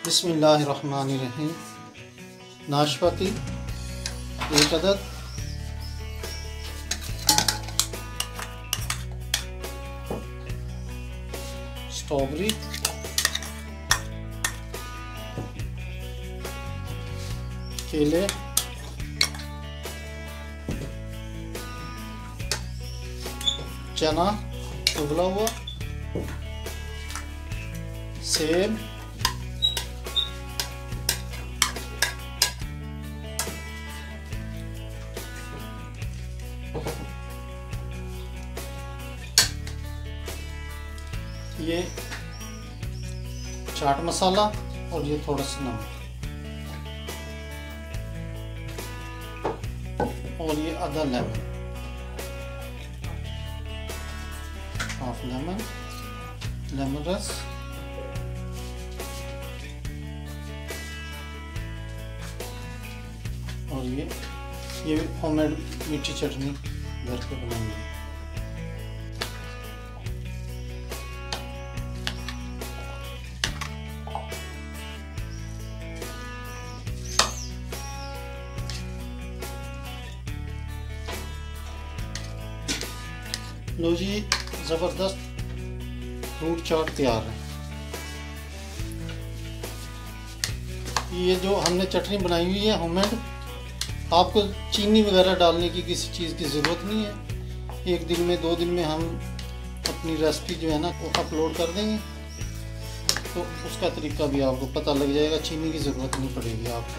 बिस्मिल्लाहिर्रहमानिर्रहीम। नाशपाती 1 अदद, स्ट्रॉबेरी, केले, चना उबला हुआ, सेब, ये चाट मसाला और ये थोड़ा सा नमक और ये आधा लेमन, हाफ लेमन, लेमन रस, और ये होममेड मीठी चटनी घर पे बनाएंगे। लो जी, ज़बरदस्त फ्रूट चाट तैयार है। ये जो हमने चटनी बनाई हुई है होममेड, आपको चीनी वगैरह डालने की किसी चीज़ की ज़रूरत नहीं है। 1 दिन में 2 दिन में हम अपनी रेसिपी जो है ना वो अपलोड कर देंगे, तो उसका तरीका भी आपको पता लग जाएगा। चीनी की ज़रूरत नहीं पड़ेगी आपको।